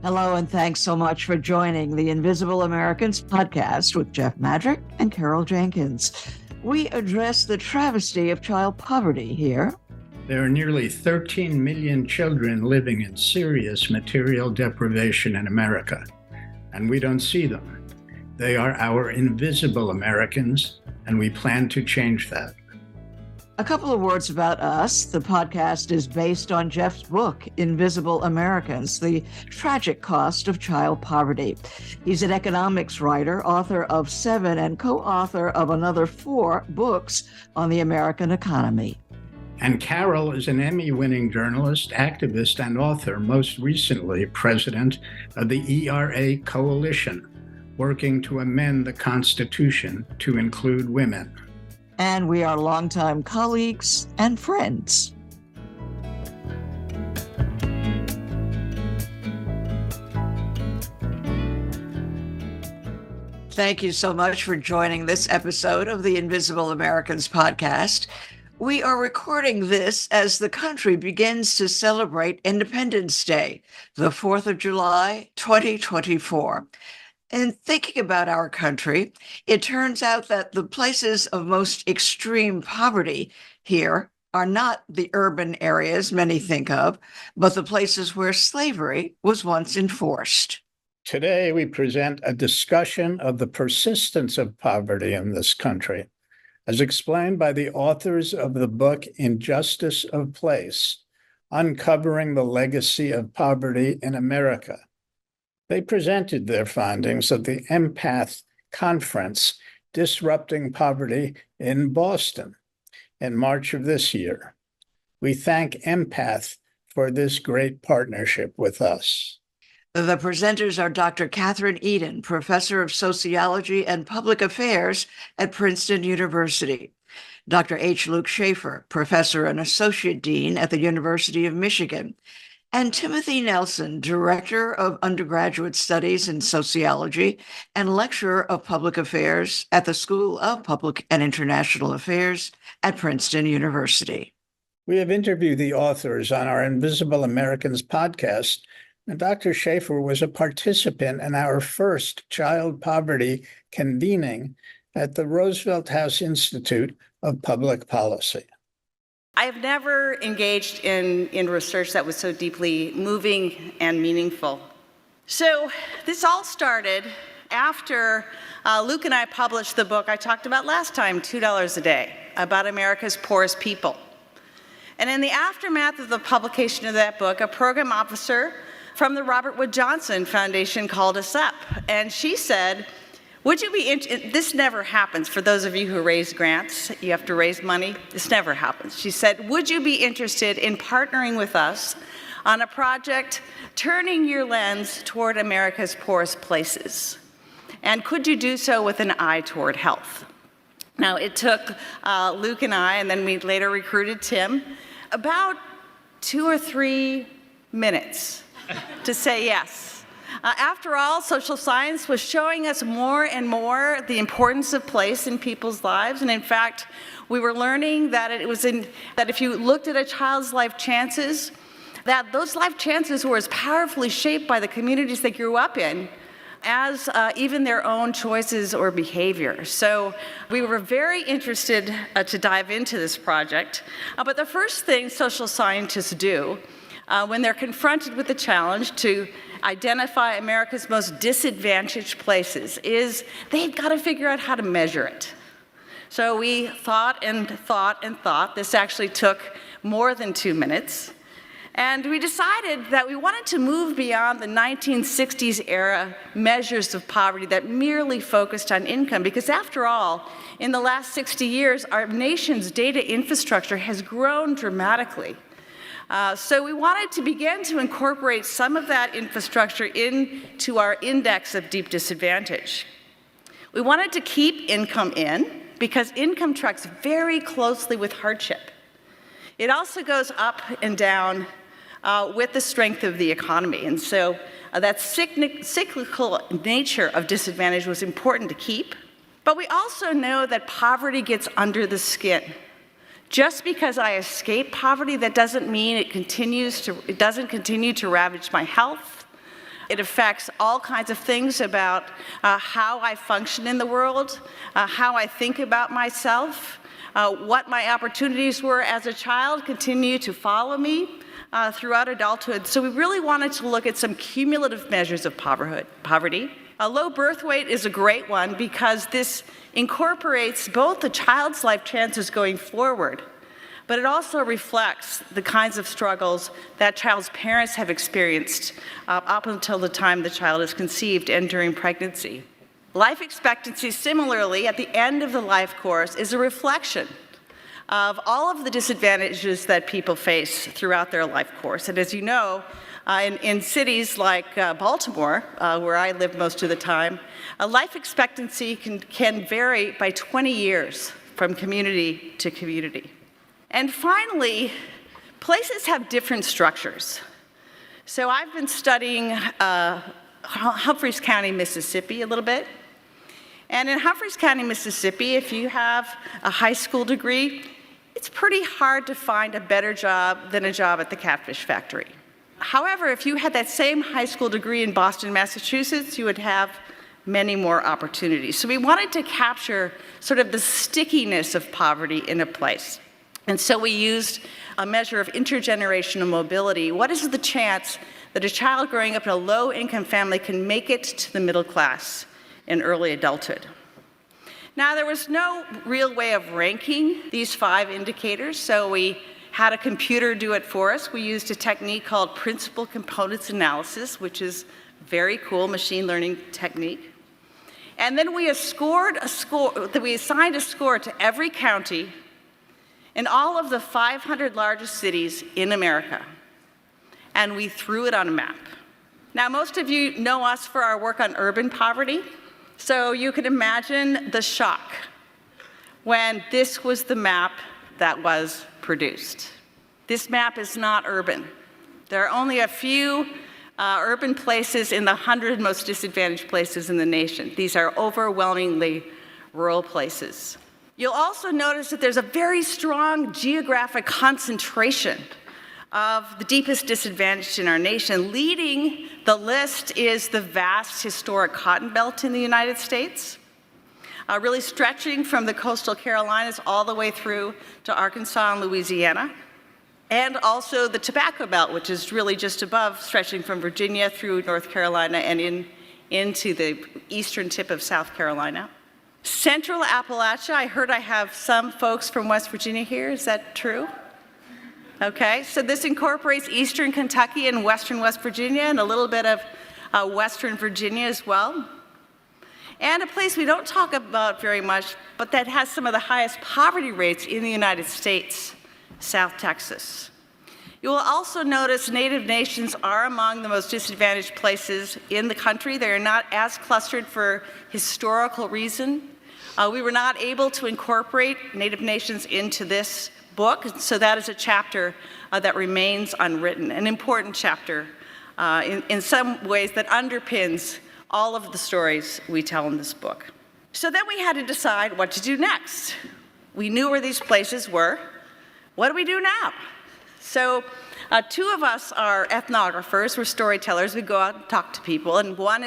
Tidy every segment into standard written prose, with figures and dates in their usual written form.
Hello, and thanks so much for joining the Invisible Americans podcast with Jeff Madrick and Carol Jenkins. We address the travesty of child poverty here. There are nearly 13 million children living in serious material deprivation in America, and we don't see them. They are our invisible Americans, and we plan to change that. A couple of words about us. The podcast is based on Jeff's book, Invisible Americans, The Tragic Cost of Child Poverty. He's an economics writer, author of 7, and co-author of another 4 books on the American economy. And Carol is an Emmy-winning journalist, activist, and author, most recently president of the ERA Coalition, working to amend the Constitution to include women. And we are longtime colleagues and friends. Thank you so much for joining this episode of the Invisible Americans podcast. We are recording this as the country begins to celebrate Independence Day, the 4th of July, 2024. In thinking about our country, it turns out that the places of most extreme poverty here are not the urban areas many think of, but the places where slavery was once enforced. Today, we present a discussion of the persistence of poverty in this country, as explained by the authors of the book Injustice of Place, Uncovering the Legacy of Poverty in America. They presented their findings at the Empath Conference, Disrupting Poverty in Boston in March of this year. We thank Empath for this great partnership with us. The presenters are Dr. Kathryn Edin, professor of sociology and public affairs at Princeton University, Dr. H. Luke Shaefer, professor and associate dean at the University of Michigan, and Timothy Nelson, director of undergraduate studies in sociology and lecturer of public affairs at the School of Public and International Affairs at Princeton University. We have interviewed the authors on our Invisible Americans podcast, and Dr. Shaefer was a participant in our first child poverty convening at the Roosevelt House Institute of Public Policy. I've never engaged in research that was so deeply moving and meaningful. So this all started after Luke and I published the book I talked about last time, $2 a Day, about America's poorest people. And in the aftermath of the publication of that book, a program officer from the Robert Wood Johnson Foundation called us up, and she said, would you be this never happens for those of you who raise grants, you have to raise money, this never happens. She said, would you be interested in partnering with us on a project turning your lens toward America's poorest places? And could you do so with an eye toward health? Now, it took Luke and I, and then we later recruited Tim, about 2 or 3 minutes to say yes. After all, social science was showing us more and more the importance of place in people's lives. And in fact, we were learning that that if you looked at a child's life chances, that those life chances were as powerfully shaped by the communities they grew up in as even their own choices or behavior. So we were very interested to dive into this project. But the first thing social scientists do when they're confronted with the challenge to identify America's most disadvantaged places is they've got to figure out how to measure it. So we thought and thought and thought. This actually took more than 2 minutes. And we decided that we wanted to move beyond the 1960s era measures of poverty that merely focused on income, because after all, in the last 60 years, our nation's data infrastructure has grown dramatically. So we wanted to begin to incorporate some of that infrastructure into our index of deep disadvantage. We wanted to keep income in because income tracks very closely with hardship. It also goes up and down with the strength of the economy. And so that cyclical nature of disadvantage was important to keep. But we also know that poverty gets under the skin. Just because I escape poverty, that doesn't mean it doesn't continue to ravage my health, It affects all kinds of things about how I function in the world, how I think about myself, what my opportunities were as a child continue to follow me throughout adulthood. So we really wanted to look at some cumulative measures of poverty. A low birth weight is a great one because this incorporates both the child's life chances going forward, but it also reflects the kinds of struggles that child's parents have experienced up until the time the child is conceived and during pregnancy. Life expectancy, similarly, at the end of the life course, is a reflection of all of the disadvantages that people face throughout their life course. And as you know, in cities like Baltimore, where I live most of the time, life expectancy can vary by 20 years from community to community. And finally, places have different structures. So I've been studying Humphreys County, Mississippi a little bit. And in Humphreys County, Mississippi, if you have a high school degree, it's pretty hard to find a better job than a job at the catfish factory. However, if you had that same high school degree in Boston, Massachusetts, you would have many more opportunities. So we wanted to capture sort of the stickiness of poverty in a place. And so we used a measure of intergenerational mobility. What is the chance that a child growing up in a low-income family can make it to the middle class in early adulthood? Now, there was no real way of ranking these 5 indicators, so we had a computer do it for us. We used a technique called principal components analysis, which is very cool machine learning technique. And then we assigned a score to every county in all of the 500 largest cities in America, and we threw it on a map. Now, most of you know us for our work on urban poverty, so you can imagine the shock when this was the map that was produced. This map is not urban. There are only a few urban places in the 100 most disadvantaged places in the nation. These are overwhelmingly rural places. You'll also notice that there's a very strong geographic concentration of the deepest disadvantaged in our nation. Leading the list is the vast historic Cotton Belt in the United States, really stretching from the coastal Carolinas all the way through to Arkansas and Louisiana, and also the Tobacco Belt, which is really just above, stretching from Virginia through North Carolina and into the eastern tip of South Carolina. Central Appalachia, I heard I have some folks from West Virginia here, is that true? Okay, so this incorporates eastern Kentucky and western West Virginia and a little bit of western Virginia as well. And a place we don't talk about very much, but that has some of the highest poverty rates in the United States, South Texas. You will also notice Native nations are among the most disadvantaged places in the country. They are not as clustered for historical reason. We were not able to incorporate Native nations into this book, so that is a chapter that remains unwritten, an important chapter in some ways that underpins all of the stories we tell in this book. So then we had to decide what to do next. We knew where these places were. What do we do now? So 2 of us are ethnographers, we're storytellers, we go out and talk to people, and one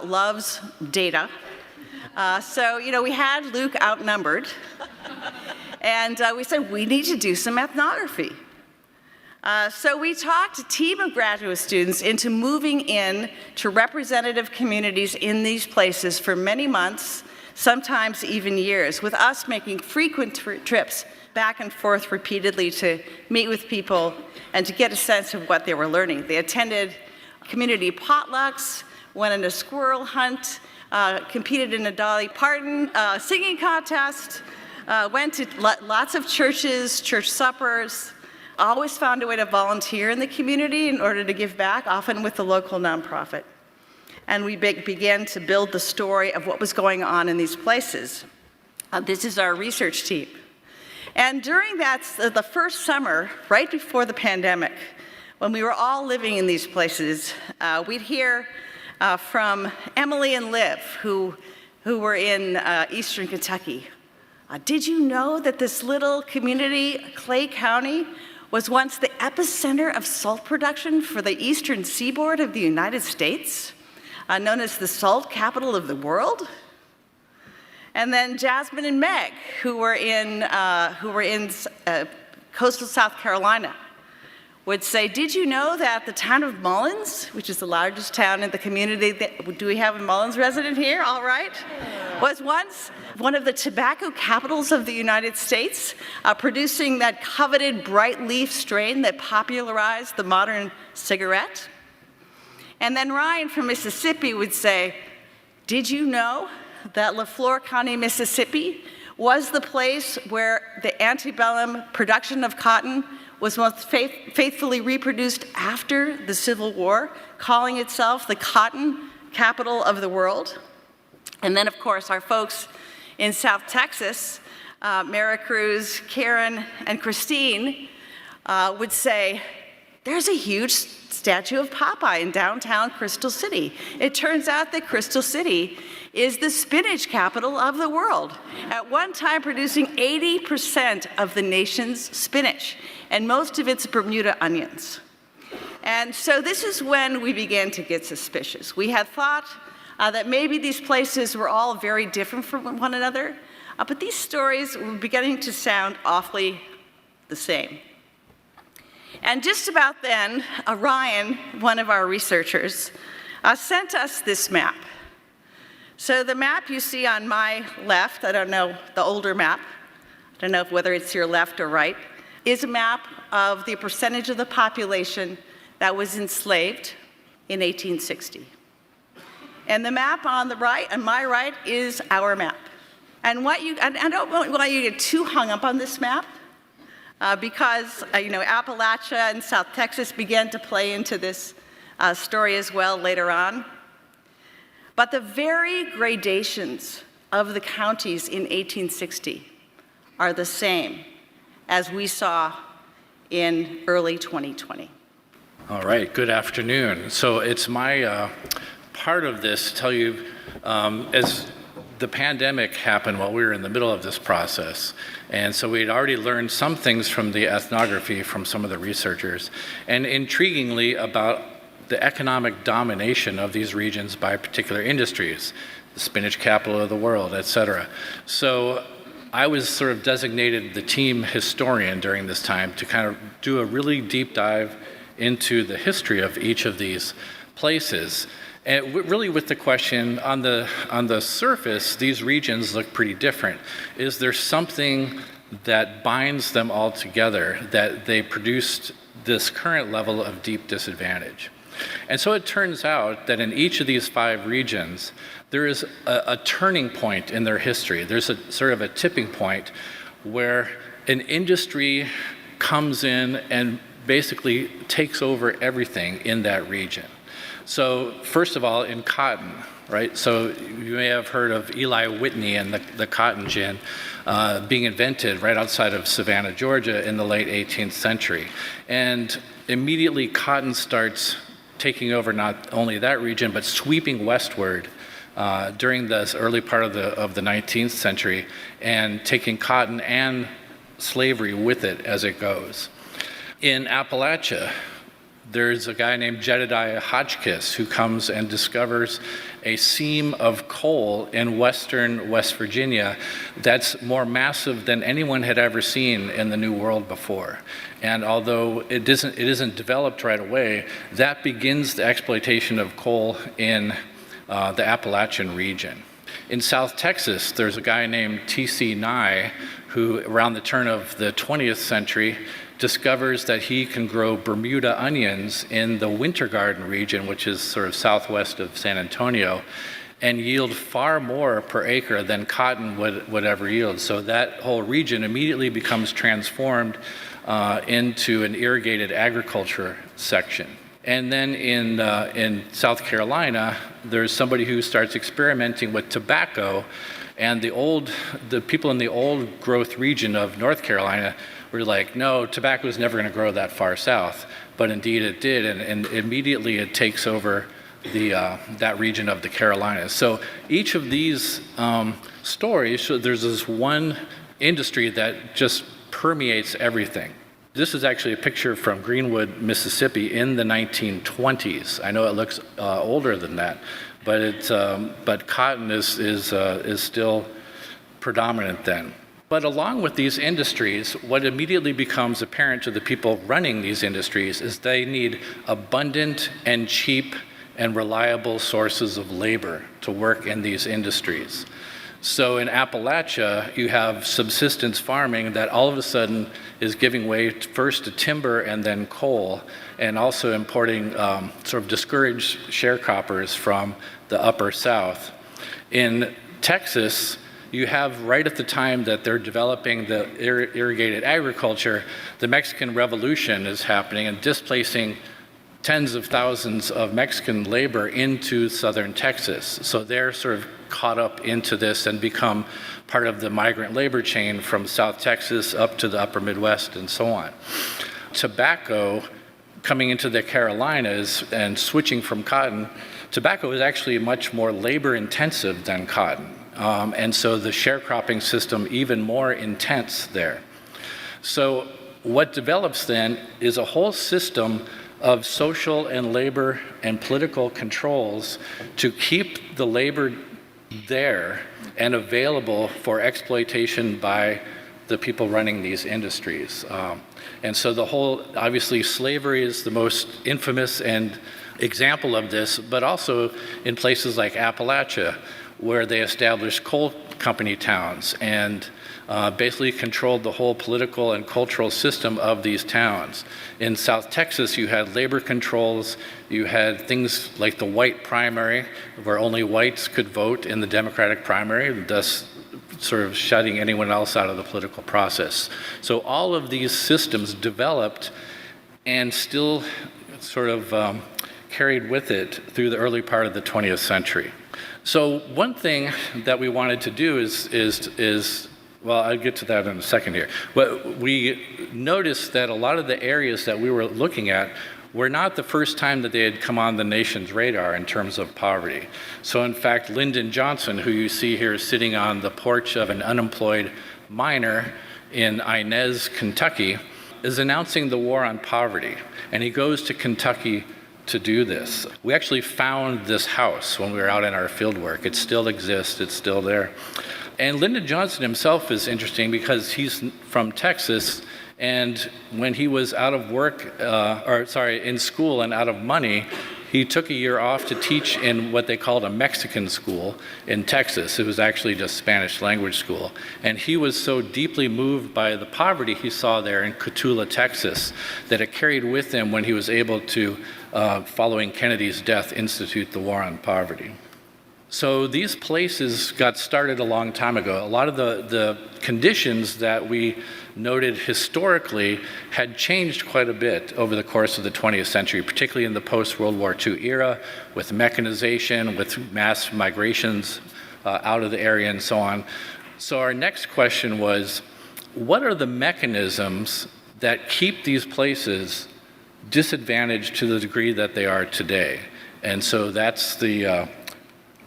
loves data. So, we had Luke outnumbered, and we said, we need to do some ethnography. So we talked a team of graduate students into moving in to representative communities in these places for many months, sometimes even years, with us making frequent trips back and forth repeatedly to meet with people and to get a sense of what they were learning. They attended community potlucks, went on a squirrel hunt, competed in a Dolly Parton singing contest, went to lots of churches, church suppers, always found a way to volunteer in the community in order to give back, often with the local nonprofit. And we began to build the story of what was going on in these places. This is our research team. And during the first summer, right before the pandemic, when we were all living in these places, we'd hear from Emily and Liv, who were in eastern Kentucky. Did you know that this little community, Clay County, was once the epicenter of salt production for the eastern seaboard of the United States, known as the salt capital of the world. And then Jasmine and Meg, who were in coastal South Carolina, would say, did you know that the town of Mullins, which is the largest town in the community, do we have a Mullins resident here? All right. Was once one of the tobacco capitals of the United States, producing that coveted bright leaf strain that popularized the modern cigarette? And then Ryan from Mississippi would say, did you know that LaFleur County, Mississippi was the place where the antebellum production of cotton was most faithfully reproduced after the Civil War, calling itself the cotton capital of the world? And then, of course, our folks in South Texas, Maricruz, Karen, and Christine, would say, there's a huge statue of Popeye in downtown Crystal City. It turns out that Crystal City is the spinach capital of the world, at one time producing 80% of the nation's spinach, and most of its Bermuda onions. And so this is when we began to get suspicious. We had thought that maybe these places were all very different from one another, but these stories were beginning to sound awfully the same. And just about then, Ryan, one of our researchers, sent us this map. So the map you see on my left, I don't know, the older map, I don't know whether it's your left or right, is a map of the percentage of the population that was enslaved in 1860. And the map on the right, on my right, is our map. And I don't want you to get too hung up on this map, because Appalachia and South Texas began to play into this story as well later on. But the very gradations of the counties in 1860 are the same as we saw in early 2020. All right, good afternoon. So it's my part of this to tell you, as the pandemic happened while we were in the middle of this process, and so we'd already learned some things from the ethnography from some of the researchers, and intriguingly about the economic domination of these regions by particular industries, the spinach capital of the world, et cetera. So I was sort of designated the team historian during this time to kind of do a really deep dive into the history of each of these places. And really with the question, on the surface, these regions look pretty different. Is there something that binds them all together, that they produced this current level of deep disadvantage? And so it turns out that in each of these 5 regions, there is a turning point in their history. There's a sort of a tipping point where an industry comes in and basically takes over everything in that region. So first of all, in cotton, right? So you may have heard of Eli Whitney and the cotton gin being invented right outside of Savannah, Georgia in the late 18th century. And immediately cotton starts taking over not only that region, but sweeping westward during this early part of the 19th century, and taking cotton and slavery with it as it goes. In Appalachia, there's a guy named Jedediah Hotchkiss who comes and discovers a seam of coal in western West Virginia that's more massive than anyone had ever seen in the New World before. And although it isn't developed right away, that begins the exploitation of coal in the Appalachian region. In South Texas, there's a guy named T.C. Nye who, around the turn of the 20th century, discovers that he can grow Bermuda onions in the Winter Garden region, which is sort of southwest of San Antonio, and yield far more per acre than cotton would ever yield. So that whole region immediately becomes transformed into an irrigated agriculture section. And then in South Carolina, there's somebody who starts experimenting with tobacco, and the people in the old growth region of North Carolina were like, no, tobacco is never going to grow that far south. But indeed it did, and immediately it takes over that region of the Carolinas. So each of these stories, so there's this one industry that just permeates everything. This is actually a picture from Greenwood, Mississippi in the 1920s. I know it looks older than that, but cotton is still predominant then. But along with these industries, what immediately becomes apparent to the people running these industries is they need abundant and cheap and reliable sources of labor to work in these industries. So in Appalachia, you have subsistence farming that all of a sudden is giving way first to timber and then coal, and also importing sort of discouraged sharecroppers from the upper South. In Texas, you have right at the time that they're developing the irrigated agriculture, the Mexican Revolution is happening and displacing tens of thousands of Mexican labor into southern Texas. So they're sort of caught up into this and become part of the migrant labor chain from South Texas up to the upper Midwest and so on. Tobacco coming into the Carolinas and switching from cotton, tobacco is actually much more labor intensive than cotton. And so the sharecropping system even more intense there. So what develops then is a whole system of social and labor and political controls to keep the labor there and available for exploitation by the people running these industries. And so the whole, obviously slavery is the most infamous and example of this, but also in places like Appalachia, where they established coal company towns and basically controlled the whole political and cultural system of these towns. In South Texas, you had labor controls, you had things like the white primary, where only whites could vote in the Democratic primary, thus sort of shutting anyone else out of the political process. So all of these systems developed and still sort of carried with it through the early part of the 20th century. So one thing that we wanted to do is well, I'll get to that in a second here. But we noticed that a lot of the areas that we were looking at were not the first time that they had come on the nation's radar in terms of poverty. So in fact, Lyndon Johnson, who you see here sitting on the porch of an unemployed miner in Inez, Kentucky, is announcing the war on poverty. And he goes to Kentucky to do this. We actually found this house when we were out in our field work. It still exists, it's still there. And Lyndon Johnson himself is interesting because he's from Texas, and when he was out of work, in school and out of money, he took a year off to teach in what they called a Mexican school in Texas. It was actually just Spanish language school. And he was so deeply moved by the poverty he saw there in Cotulla, Texas, that it carried with him when he was able to, following Kennedy's death, institute the war on poverty. So these places got started a long time ago. A lot of the conditions that we noted historically had changed quite a bit over the course of the 20th century, particularly in the post-World War II era, with mechanization, with mass migrations out of the area and so on. So our next question was, what are the mechanisms that keep these places disadvantaged to the degree that they are today? And so that's the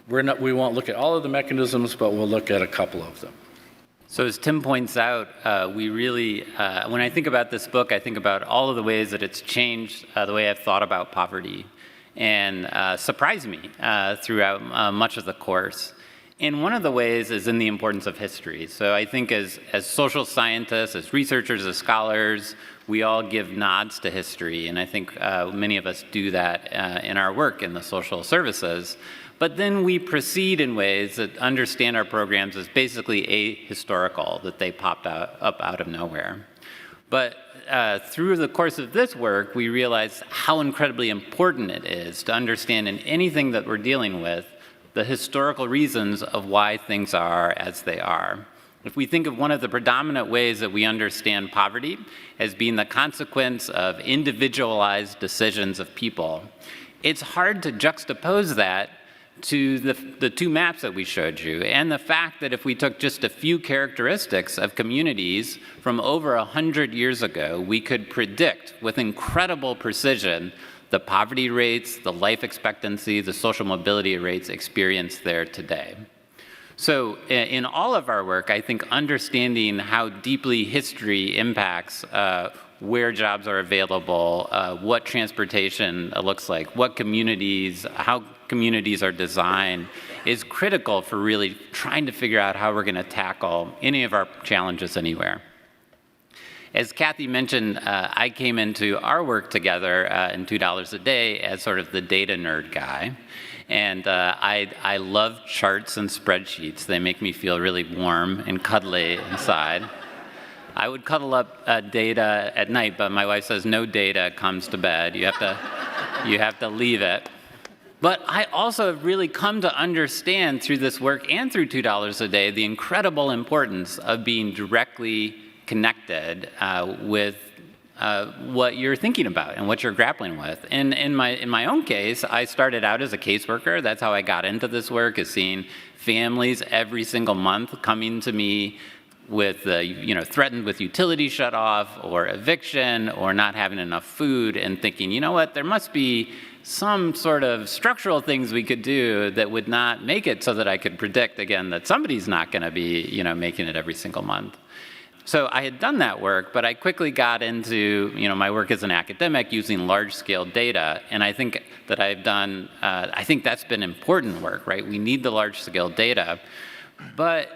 we won't look at all of the mechanisms, but we'll look at a couple of them. So as Tim points out, we really, when I think about this book, I think about all of the ways that it's changed the way I've thought about poverty, and surprised me throughout much of the course. And one of the ways is in the importance of history. So I think as social scientists, as researchers, as scholars, we all give nods to history, and I think many of us do that in our work in the social services. But then we proceed in ways that understand our programs as basically ahistorical, that they popped up out of nowhere. But through the course of this work, we realize how incredibly important it is to understand in anything that we're dealing with the historical reasons of why things are as they are. If we think of one of the predominant ways that we understand poverty as being the consequence of individualized decisions of people, it's hard to juxtapose that to the two maps that we showed you, and the fact that if we took just a few characteristics of communities from over 100 years ago, we could predict with incredible precision the poverty rates, the life expectancy, the social mobility rates experienced there today. So in all of our work, I think understanding how deeply history impacts where jobs are available, what transportation looks like, what communities, how communities are designed, is critical for really trying to figure out how we're going to tackle any of our challenges anywhere. As Kathy mentioned, I came into our work together in $2 a day as sort of the data nerd guy. And I love charts and spreadsheets. They make me feel really warm and cuddly inside. I would cuddle up data at night, but my wife says no data comes to bed. You have to leave it. But I also have really come to understand through this work and through $2 a day the incredible importance of being directly connected with what you're thinking about and what you're grappling with. And in my own case, I started out as a caseworker. That's how I got into this work, is seeing families every single month coming to me with threatened with utility shut off or eviction or not having enough food, and thinking, you know what, there must be some sort of structural things we could do that would not make it so that I could predict again that somebody's not going to be making it every single month. So I had done that work, but I quickly got into my work as an academic using large-scale data, and I think that I think that's been important work, right? We need the large-scale data, but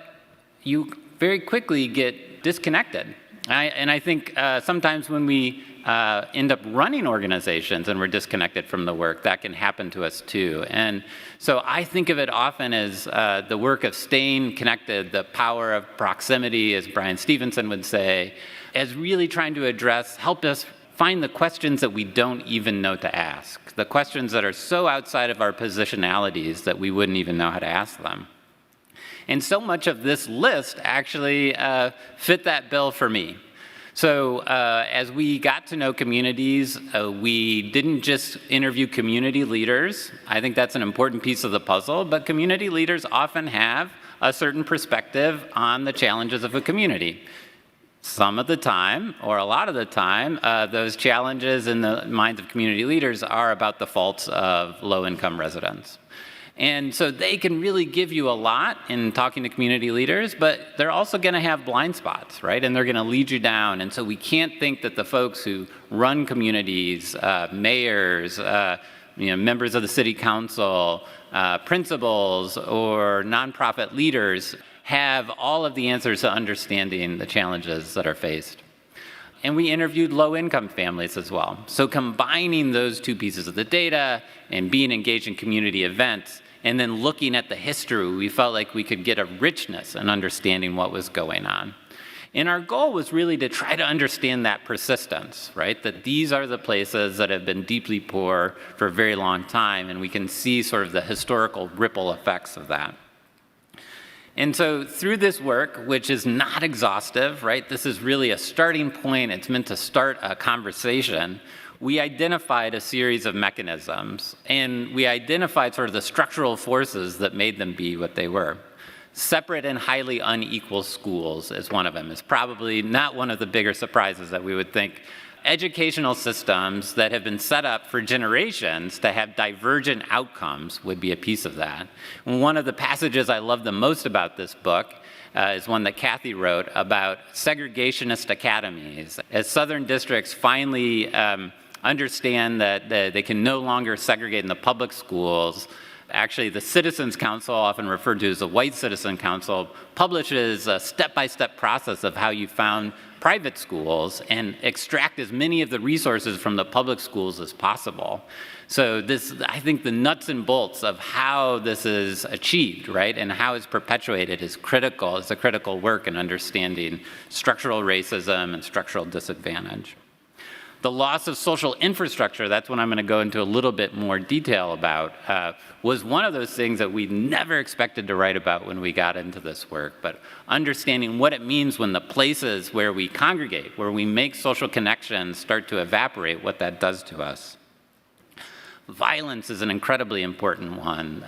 you very quickly get disconnected. And I think sometimes when we end up running organizations and we're disconnected from the work, that can happen to us too. And so I think of it often as the work of staying connected, the power of proximity, as Brian Stevenson would say, as really trying to help us find the questions that we don't even know to ask, the questions that are so outside of our positionalities that we wouldn't even know how to ask them. And so much of this list actually fit that bill for me. So as we got to know communities, we didn't just interview community leaders. I think that's an important piece of the puzzle, but community leaders often have a certain perspective on the challenges of a community. Some of the time, or a lot of the time, those challenges in the minds of community leaders are about the faults of low-income residents. And so they can really give you a lot in talking to community leaders, but they're also going to have blind spots, right? And they're going to lead you down. And so we can't think that the folks who run communities, mayors, members of the city council, principals, or nonprofit leaders have all of the answers to understanding the challenges that are faced. And we interviewed low-income families as well. So combining those two pieces of the data and being engaged in community events, and then looking at the history, we felt like we could get a richness in understanding what was going on. And our goal was really to try to understand that persistence, right? That these are the places that have been deeply poor for a very long time, and we can see sort of the historical ripple effects of that. And so through this work, which is not exhaustive, right? This is really a starting point. It's meant to start a conversation. We identified a series of mechanisms, and we identified sort of the structural forces that made them be what they were. Separate and highly unequal schools is one of them. It's probably not one of the bigger surprises that we would think. Educational systems that have been set up for generations to have divergent outcomes would be a piece of that. And one of the passages I love the most about this book is one that Kathy wrote about segregationist academies. As Southern districts finally understand that they can no longer segregate in the public schools, actually the Citizens Council, often referred to as the White Citizen Council, publishes a step-by-step process of how you found private schools and extract as many of the resources from the public schools as possible. So this, I think the nuts and bolts of how this is achieved, right, and how it's perpetuated is critical. It's a critical work in understanding structural racism and structural disadvantage. The loss of social infrastructure, that's what I'm going to go into a little bit more detail about, was one of those things that we never expected to write about when we got into this work. But understanding what it means when the places where we congregate, where we make social connections start to evaporate, what that does to us. Violence is an incredibly important one.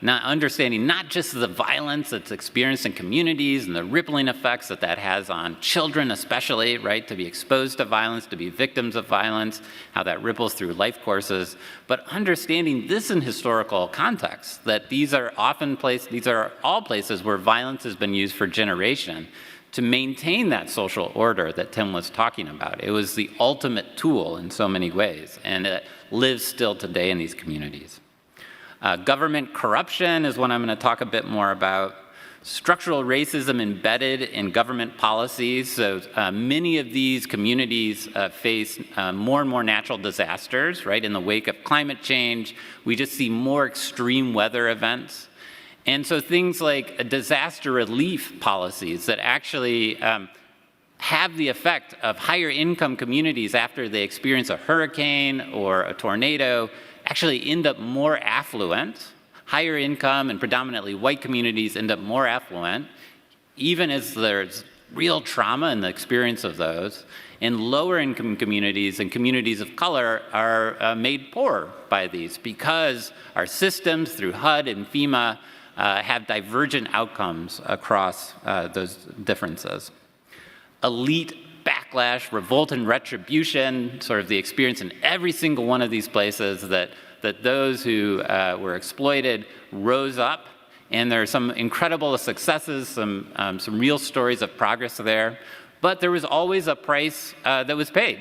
Not understanding not just the violence that's experienced in communities and the rippling effects that that has on children especially, right, to be exposed to violence, to be victims of violence, how that ripples through life courses, but understanding this in historical context, that these are all places where violence has been used for generation. to maintain that social order that Tim was talking about. It was the ultimate tool in so many ways, and it lives still today in these communities. Government corruption is what I'm going to talk a bit more about. Structural racism embedded in government policies. So many of these communities face more and more natural disasters, right? In the wake of climate change, we just see more extreme weather events. And so things like disaster relief policies that actually have the effect of higher income communities after they experience a hurricane or a tornado actually end up more affluent. Higher income and predominantly white communities end up more affluent, even as there's real trauma in the experience of those. And lower income communities and communities of color are made poor by these because our systems through HUD and FEMA have divergent outcomes across those differences. Elite backlash, revolt, and retribution, sort of the experience in every single one of these places that those who were exploited rose up, and there are some incredible successes, some real stories of progress there. But there was always a price that was paid.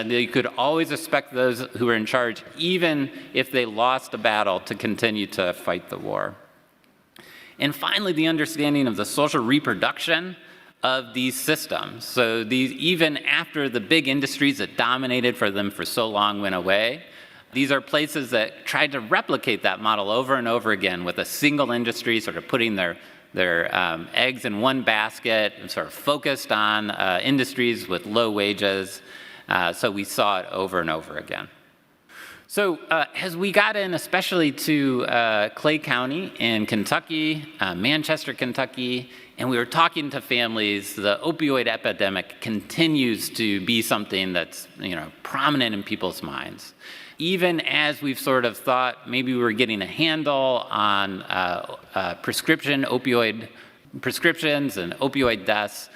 You could always expect those who were in charge, even if they lost a battle, to continue to fight the war. And finally, the understanding of the social reproduction of these systems. So these, even after the big industries that dominated for them for so long went away, these are places that tried to replicate that model over and over again with a single industry, sort of putting their eggs in one basket and sort of focused on industries with low wages. So we saw it over and over again. So as we got in, especially to Clay County in Kentucky, Manchester, Kentucky, and we were talking to families, the opioid epidemic continues to be something that's prominent in people's minds. Even as we've sort of thought maybe we were getting a handle on prescriptions and opioid deaths,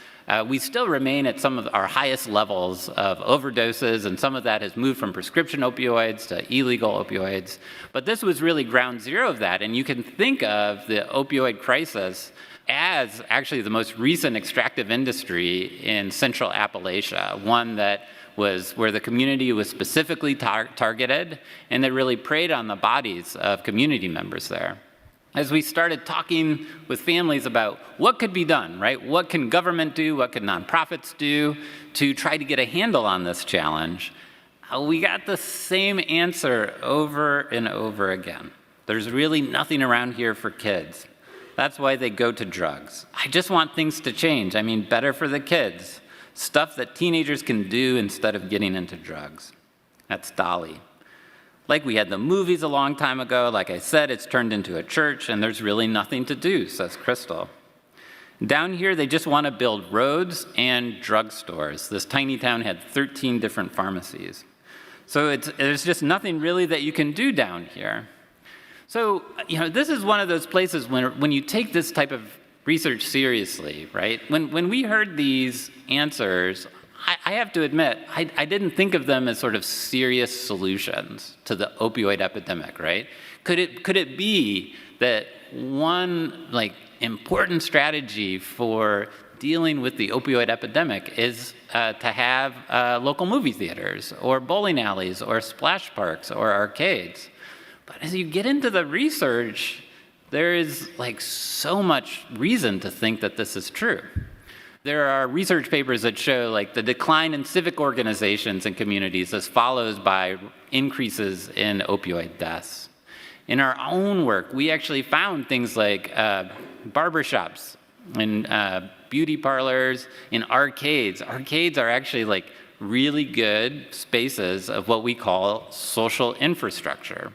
we still remain at some of our highest levels of overdoses, and some of that has moved from prescription opioids to illegal opioids. But this was really ground zero of that, and you can think of the opioid crisis as actually the most recent extractive industry in Central Appalachia, one that was where the community was specifically targeted, and that really preyed on the bodies of community members there. As we started talking with families about what could be done, right? What can government do? What can nonprofits do to try to get a handle on this challenge? We got the same answer over and over again. There's really nothing around here for kids. That's why they go to drugs. I just want things to change. I mean, better for the kids. Stuff that teenagers can do instead of getting into drugs. That's Dolly. Like we had the movies a long time ago, like I said, it's turned into a church, and there's really nothing to do, says Crystal. Down here, they just want to build roads and drugstores. This tiny town had 13 different pharmacies. So there's just nothing really that you can do down here. So, this is one of those places when you take this type of research seriously, right? When we heard these answers, I have to admit, I didn't think of them as sort of serious solutions to the opioid epidemic, right? Could it be that one important strategy for dealing with the opioid epidemic is to have local movie theaters or bowling alleys or splash parks or arcades? But as you get into the research, there is so much reason to think that this is true. There are research papers that show the decline in civic organizations and communities as follows by increases in opioid deaths. In our own work, we actually found things like barbershops and beauty parlors and arcades. Arcades are actually really good spaces of what we call social infrastructure.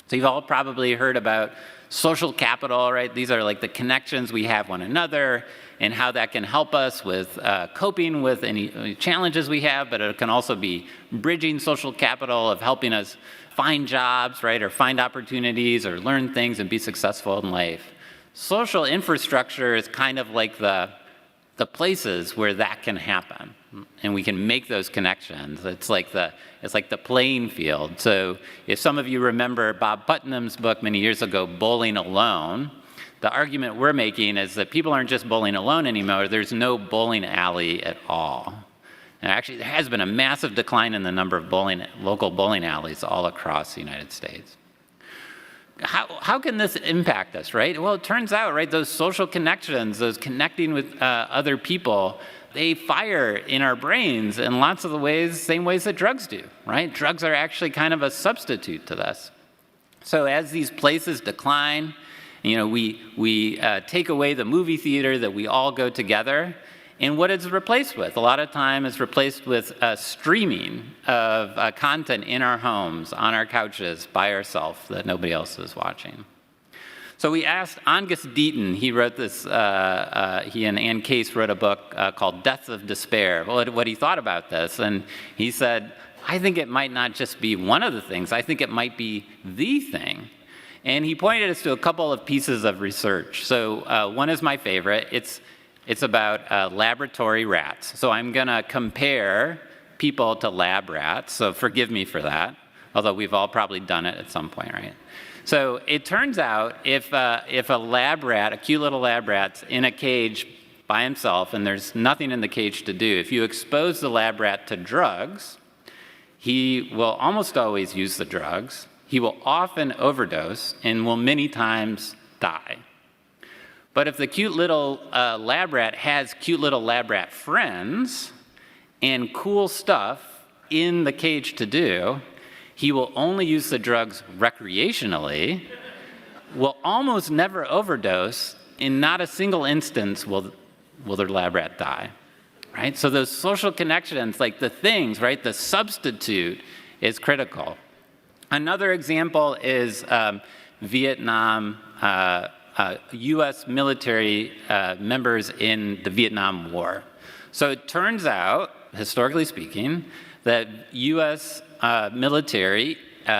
So you've all probably heard about social capital, right? These are the connections we have one another and how that can help us with coping with any challenges we have, but it can also be bridging social capital of helping us find jobs, right, or find opportunities or learn things and be successful in life. Social infrastructure is kind of like the places where that can happen, and we can make those connections. It's like the playing field. So if some of you remember Bob Putnam's book many years ago, Bowling Alone, the argument we're making is that people aren't just bowling alone anymore. There's no bowling alley at all. And actually, there has been a massive decline in the number of local bowling alleys all across the United States. How can this impact us, right? Well, it turns out, right, those social connections, those connecting with other people, they fire in our brains in lots of the ways, same ways that drugs do, right? Drugs are actually kind of a substitute to this. So as these places decline, we take away the movie theater that we all go together, and what it's replaced with? A lot of time it's replaced with streaming of content in our homes, on our couches, by ourselves, that nobody else is watching. So we asked Angus Deaton, he wrote this, he and Ann Case wrote a book called Deaths of Despair, what he thought about this, and he said, I think it might not just be one of the things, I think it might be the thing. And he pointed us to a couple of pieces of research. So one is my favorite. It's about laboratory rats. So I'm going to compare people to lab rats. So forgive me for that, although we've all probably done it at some point, right? So it turns out if a lab rat, a cute little lab rat's in a cage by himself and there's nothing in the cage to do, if you expose the lab rat to drugs, he will almost always use the drugs. He will often overdose and will many times die. But if the cute little lab rat has cute little lab rat friends and cool stuff in the cage to do, he will only use the drugs recreationally, will almost never overdose, in not a single instance will the lab rat die, right? So those social connections, like the things, right, the substitute is critical. Another example is Vietnam, U.S. military members in the Vietnam War. So it turns out, historically speaking, that U.S. Military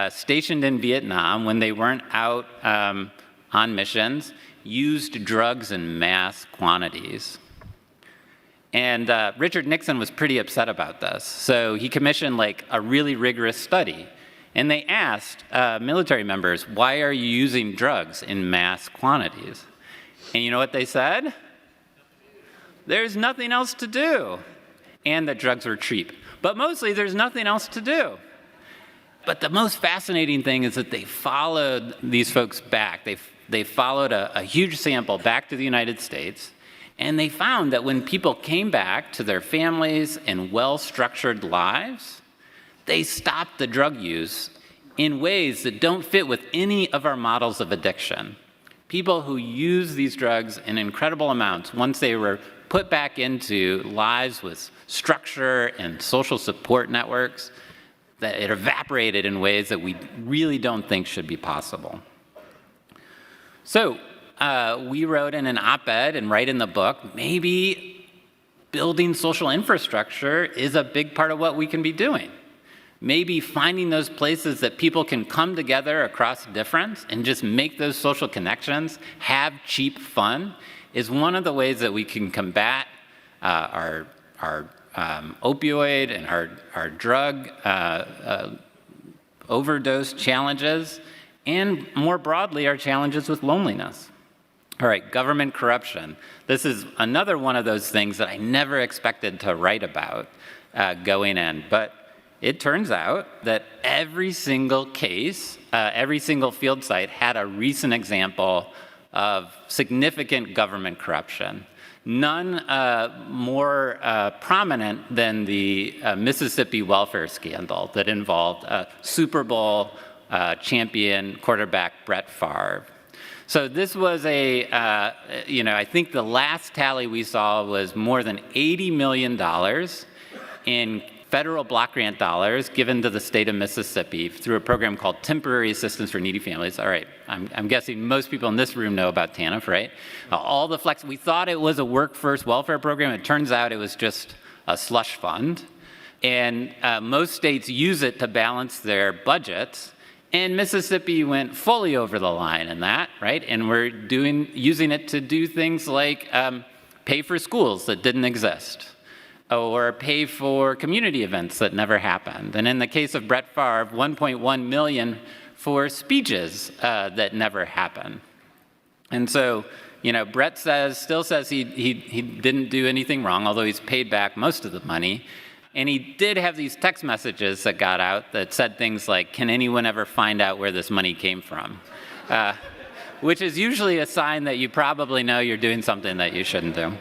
stationed in Vietnam, when they weren't out on missions, used drugs in mass quantities. And Richard Nixon was pretty upset about this. So he commissioned a really rigorous study. And they asked military members, why are you using drugs in mass quantities? And you know what they said? There's nothing else to do. And that drugs were cheap. But mostly there's nothing else to do. But the most fascinating thing is that they followed these folks back. They followed a huge sample back to the United States. And they found that when people came back to their families and well-structured lives, they stopped the drug use in ways that don't fit with any of our models of addiction. People who use these drugs in incredible amounts, once they were put back into lives with structure and social support networks, that it evaporated in ways that we really don't think should be possible. So we wrote in an op-ed and write in the book, maybe building social infrastructure is a big part of what we can be doing. Maybe finding those places that people can come together across difference and just make those social connections, have cheap fun, is one of the ways that we can combat our opioid and our drug overdose challenges, and more broadly, our challenges with loneliness. All right, government corruption. This is another one of those things that I never expected to write about going in, but it turns out that every single case, every single field site had a recent example of significant government corruption. None more prominent than the Mississippi welfare scandal that involved Super Bowl champion quarterback Brett Favre. So this was I think the last tally we saw was more than $80 million in federal block grant dollars given to the state of Mississippi through a program called Temporary Assistance for Needy Families. All right, I'm guessing most people in this room know about TANF, right? All the flex, we thought it was a work-first welfare program. It turns out it was just a slush fund. And most states use it to balance their budgets. And Mississippi went fully over the line in that, right? And we're using it to do things like pay for schools that didn't exist, or pay for community events that never happened. And in the case of Brett Favre, $1.1 million for speeches that never happened. And so, Brett still says he didn't do anything wrong, although he's paid back most of the money. And he did have these text messages that got out that said things like, "Can anyone ever find out where this money came from?" Which is usually a sign that you probably know you're doing something that you shouldn't do.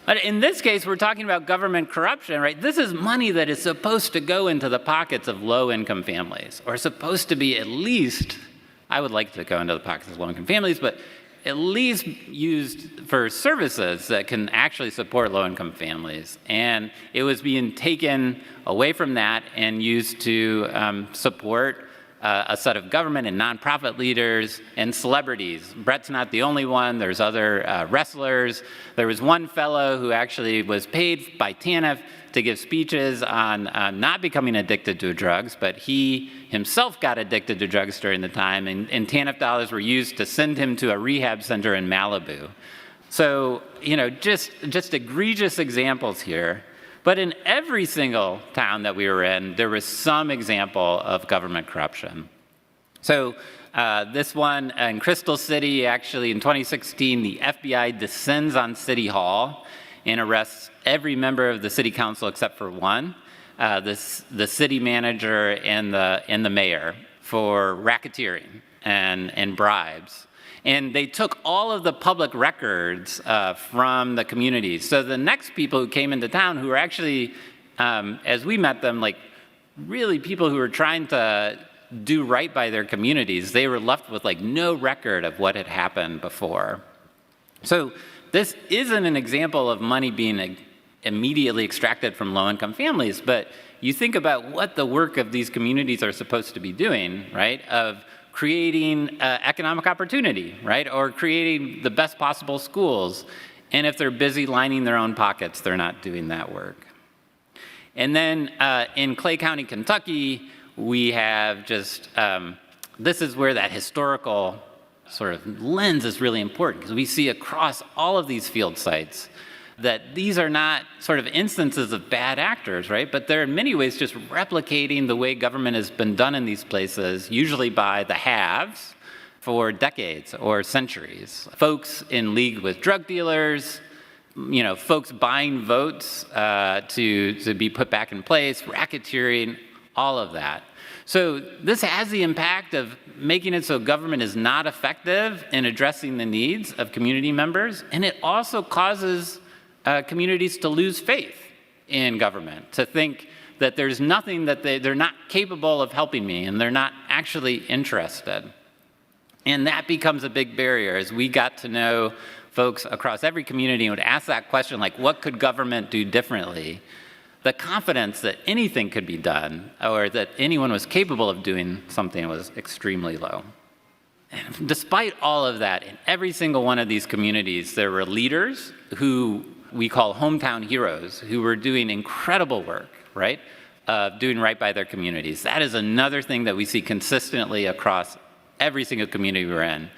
But in this case, we're talking about government corruption, right? This is money that is supposed to go into the pockets of low-income families, or supposed to be at least, I would like to go into the pockets of low-income families, but at least used for services that can actually support low-income families. And it was being taken away from that and used to support a set of government and nonprofit leaders and celebrities. Brett's not the only one. There's other wrestlers. There was one fellow who actually was paid by TANF to give speeches on not becoming addicted to drugs, but he himself got addicted to drugs during the time, and TANF dollars were used to send him to a rehab center in Malibu. So, just egregious examples here. But in every single town that we were in, there was some example of government corruption. So this one in Crystal City, actually in 2016, the FBI descends on City Hall and arrests every member of the city council except for one, the city manager and the mayor, for racketeering and bribes. And they took all of the public records from the communities. So the next people who came into town, who were actually, as we met them, like really people who were trying to do right by their communities, they were left with like no record of what had happened before. So this isn't an example of money being immediately extracted from low-income families, but you think about what the work of these communities are supposed to be doing, right? Of creating economic opportunity, right? Or creating the best possible schools. And if they're busy lining their own pockets, they're not doing that work. And then in Clay County, Kentucky, we have just, this is where that historical sort of lens is really important, because we see across all of these field sites that these are not sort of instances of bad actors, right? But they're in many ways just replicating the way government has been done in these places, usually by the haves, for decades or centuries. Folks in league with drug dealers, folks buying votes to be put back in place, racketeering, all of that. So this has the impact of making it so government is not effective in addressing the needs of community members, and it also causes communities to lose faith in government, to think that there's nothing that they're not capable of helping me, and they're not actually interested. And that becomes a big barrier as we got to know folks across every community and would ask that question, like, what could government do differently? The confidence that anything could be done or that anyone was capable of doing something was extremely low. And despite all of that, in every single one of these communities, there were leaders who we call hometown heroes, who were doing incredible work, right? Doing right by their communities. That is another thing that we see consistently across every single community we're in.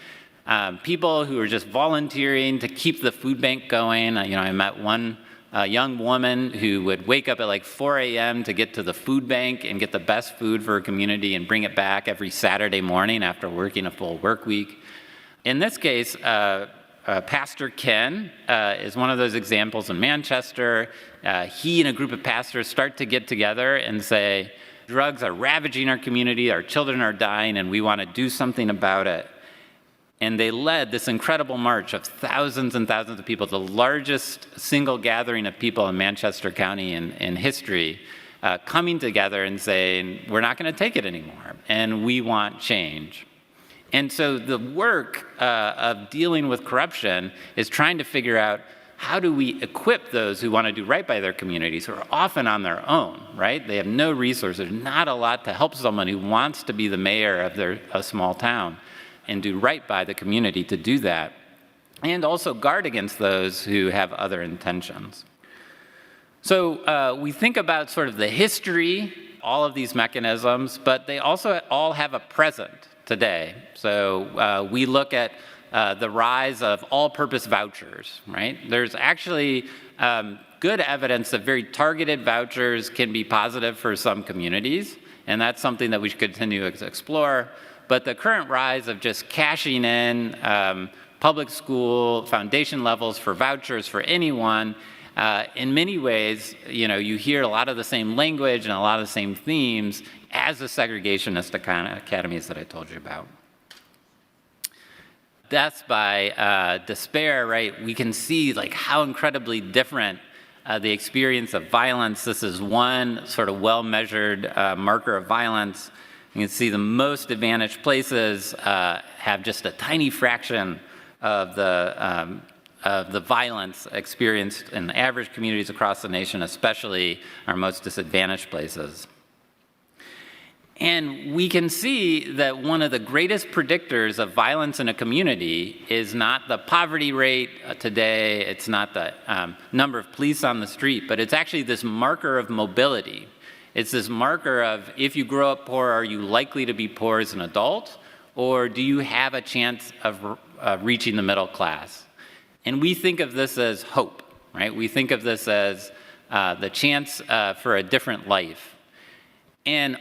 People who are just volunteering to keep the food bank going. I met one young woman who would wake up at like 4 a.m. to get to the food bank and get the best food for her community and bring it back every Saturday morning after working a full work week. In this case, Pastor Ken is one of those examples in Manchester. He and a group of pastors start to get together and say, drugs are ravaging our community, our children are dying, and we want to do something about it. And they led this incredible march of thousands and thousands of people, the largest single gathering of people in Manchester County in history, coming together and saying, we're not going to take it anymore, and we want change. And so the work of dealing with corruption is trying to figure out, how do we equip those who want to do right by their communities, who are often on their own, right? They have no resources, not a lot to help someone who wants to be the mayor of a small town and do right by the community to do that, and also guard against those who have other intentions. So we think about sort of the history, all of these mechanisms, but they also all have a present today. So we look at the rise of all-purpose vouchers, right? There's actually good evidence that very targeted vouchers can be positive for some communities, and that's something that we should continue to explore. but the current rise of just cashing in public school foundation levels for vouchers for anyone, in many ways, you hear a lot of the same language and a lot of the same themes as the segregationist academies that I told you about. Deaths by despair, right? We can see like how incredibly different the experience of violence. This is one sort of well-measured marker of violence. You can see the most advantaged places have just a tiny fraction of the violence experienced in average communities across the nation, especially our most disadvantaged places. And we can see that one of the greatest predictors of violence in a community is not the poverty rate today, it's not the number of police on the street, but it's actually this marker of mobility. It's this marker of, if you grow up poor, are you likely to be poor as an adult, or do you have a chance of reaching the middle class? And we think of this as hope, right? We think of this as the chance for a different life. And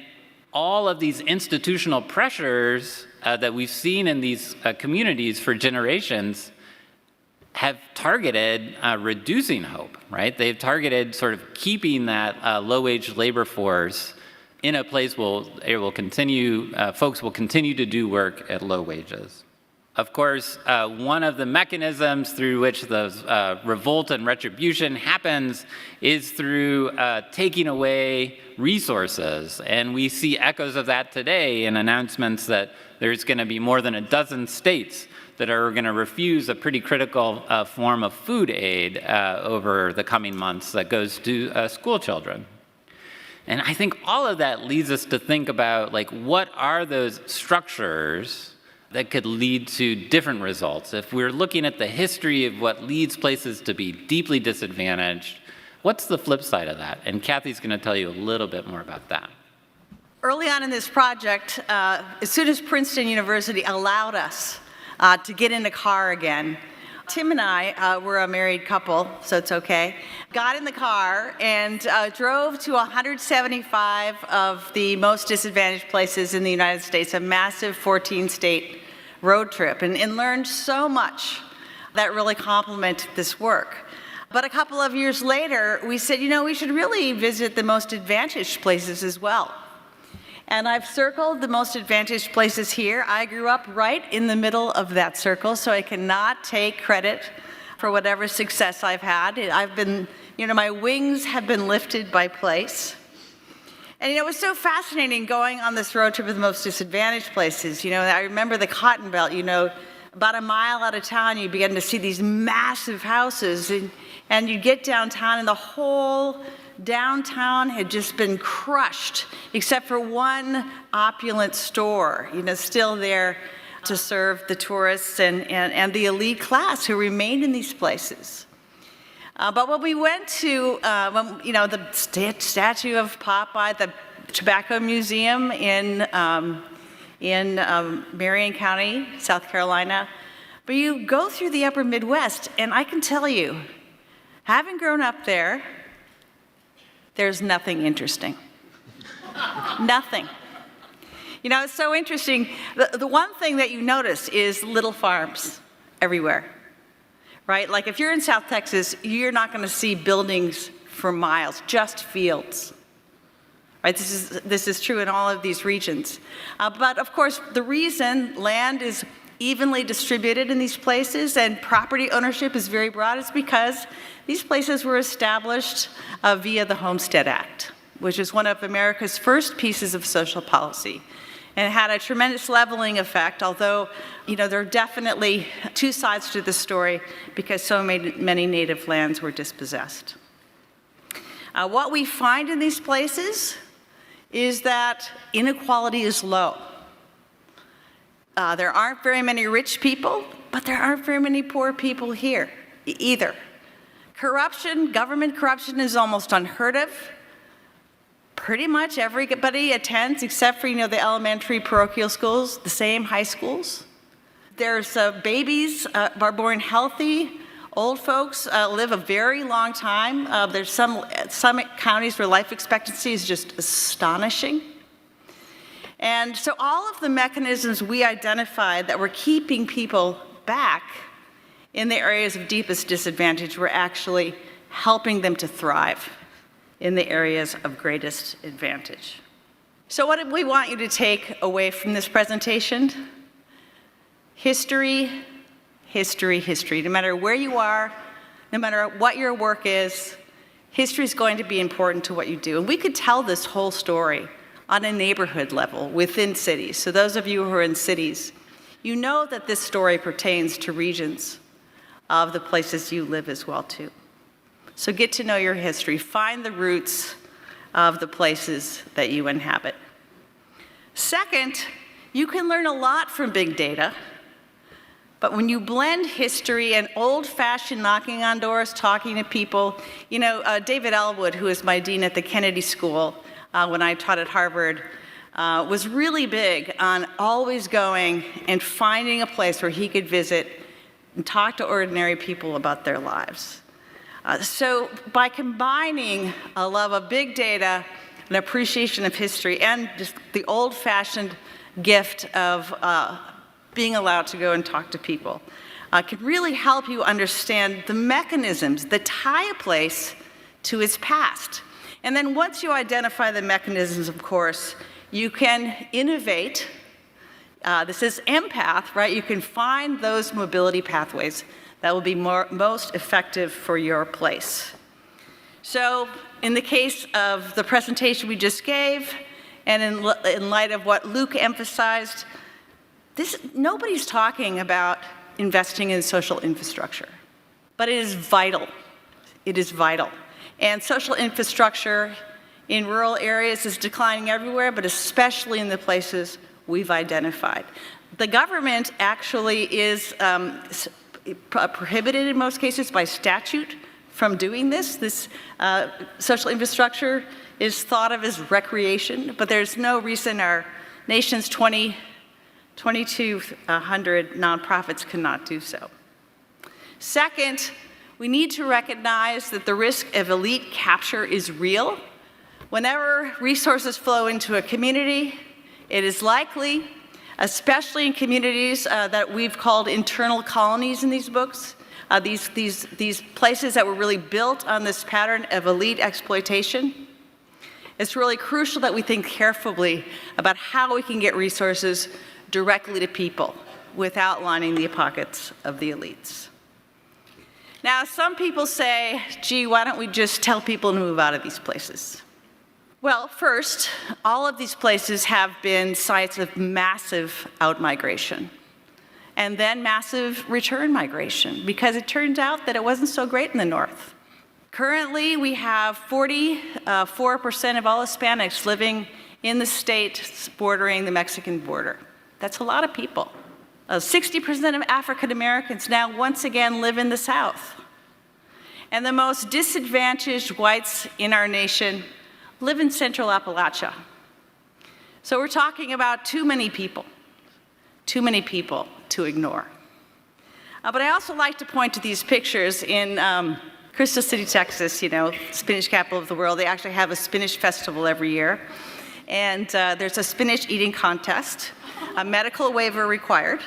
all of these institutional pressures that we've seen in these communities for generations have targeted reducing hope, right? They've targeted sort of keeping that low-wage labor force in a place where it will continue, folks will continue to do work at low wages. Of course, one of the mechanisms through which the revolt and retribution happens is through taking away resources. And we see echoes of that today in announcements that there's going to be more than a dozen states that are going to refuse a pretty critical form of food aid over the coming months that goes to school children. And I think all of that leads us to think about, like, what are those structures that could lead to different results? If we're looking at the history of what leads places to be deeply disadvantaged, what's the flip side of that? And Kathy's going to tell you a little bit more about that. Early on in this project, as soon as Princeton University allowed us to get in the car again, Tim and I, we're a married couple, so it's okay, got in the car and drove to 175 of the most disadvantaged places in the United States, a massive 14-state road trip, and learned so much that really complemented this work. But a couple of years later, we said, we should really visit the most advantaged places as well. And I've circled the most advantaged places here. I grew up right in the middle of that circle, so I cannot take credit for whatever success I've had. I've been, my wings have been lifted by place. And it was so fascinating going on this road trip with the most disadvantaged places. I remember the Cotton Belt, about a mile out of town, you begin to see these massive houses, and you get downtown, and the whole downtown had just been crushed, except for one opulent store, still there to serve the tourists and the elite class who remained in these places. But when we went to, the statue of Popeye, the Tobacco Museum in Marion County, South Carolina, but you go through the upper Midwest, and I can tell you, having grown up there, there's nothing interesting. Nothing. It's so interesting. The one thing that you notice is little farms everywhere, right? Like if you're in South Texas, you're not going to see buildings for miles, just fields. Right? This is true in all of these regions. But of course, the reason land is evenly distributed in these places and property ownership is very broad is because these places were established via the Homestead Act, which is one of America's first pieces of social policy. And it had a tremendous leveling effect, although, there are definitely two sides to the story because so many native lands were dispossessed. What we find in these places is that inequality is low. There aren't very many rich people, but there aren't very many poor people here either. Government corruption is almost unheard of. Pretty much everybody attends, except for, the elementary parochial schools, the same high schools. There's babies are born healthy. Old folks live a very long time. There's some counties where life expectancy is just astonishing. And so all of the mechanisms we identified that were keeping people back in the areas of deepest disadvantage were actually helping them to thrive in the areas of greatest advantage. So what do we want you to take away from this presentation? History, history, history. No matter where you are, no matter what your work is, history is going to be important to what you do. And we could tell this whole story on a neighborhood level within cities. So those of you who are in cities, you know that this story pertains to regions of the places you live as well too. So get to know your history. Find the roots of the places that you inhabit. Second, you can learn a lot from big data, but when you blend history and old-fashioned knocking on doors, talking to people, David Elwood, who is my dean at the Kennedy School when I taught at Harvard, was really big on always going and finding a place where he could visit and talk to ordinary people about their lives. So by combining a love of big data, an appreciation of history, and just the old-fashioned gift of being allowed to go and talk to people, can really help you understand the mechanisms that tie a place to its past. And then once you identify the mechanisms, of course, you can innovate. This is Empath, right? You can find those mobility pathways that will be most effective for your place. So in the case of the presentation we just gave, and in light of what Luke emphasized, nobody's talking about investing in social infrastructure, but it is vital. It is vital. And social infrastructure in rural areas is declining everywhere, but especially in the places we've identified. The government actually is prohibited in most cases by statute from doing this. This social infrastructure is thought of as recreation, but there's no reason our nation's 2,200 nonprofits cannot do so. Second, we need to recognize that the risk of elite capture is real. Whenever resources flow into a community, it is likely, especially in communities that we've called internal colonies in these books, these places that were really built on this pattern of elite exploitation. It's really crucial that we think carefully about how we can get resources directly to people without lining the pockets of the elites. Now, some people say, gee, why don't we just tell people to move out of these places? Well, first, all of these places have been sites of massive outmigration and then massive return migration, because it turns out that it wasn't so great in the north. Currently, we have 44% of all Hispanics living in the states bordering the Mexican border. That's a lot of people. 60% of African Americans now once again live in the South. And the most disadvantaged whites in our nation live in Central Appalachia. So we're talking about too many people to ignore. But I also like to point to these pictures in Crystal City, Texas, spinach capital of the world. They actually have a spinach festival every year. And there's a spinach eating contest, a medical waiver required.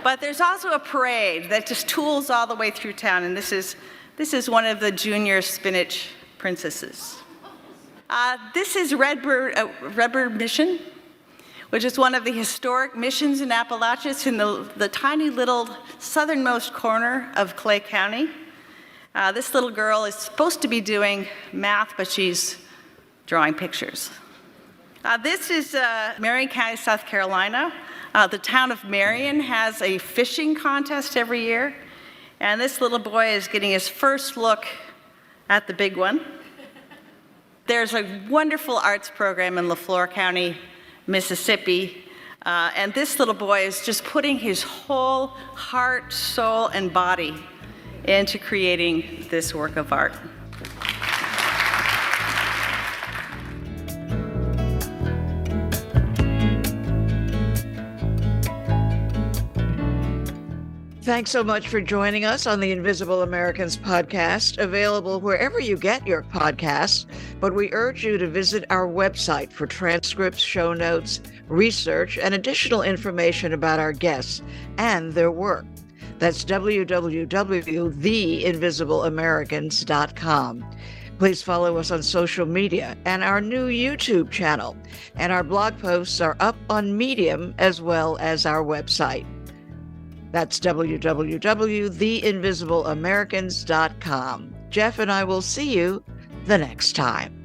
But there's also a parade that just tools all the way through town, and this is one of the junior spinach princesses. This is Redbird Mission, which is one of the historic missions in Appalachia. It's in the tiny little southernmost corner of Clay County. This little girl is supposed to be doing math, but she's drawing pictures. This is Marion County, South Carolina. The town of Marion has a fishing contest every year, and this little boy is getting his first look at the big one. There's a wonderful arts program in LaFleur County, Mississippi, and this little boy is just putting his whole heart, soul, and body into creating this work of art. Thanks so much for joining us on the Invisible Americans podcast, available wherever you get your podcasts. But we urge you to visit our website for transcripts, show notes, research, and additional information about our guests and their work. That's www.theinvisibleamericans.com. Please follow us on social media and our new YouTube channel. And our blog posts are up on Medium as well as our website. That's www.theinvisibleamericans.com. Jeff and I will see you the next time.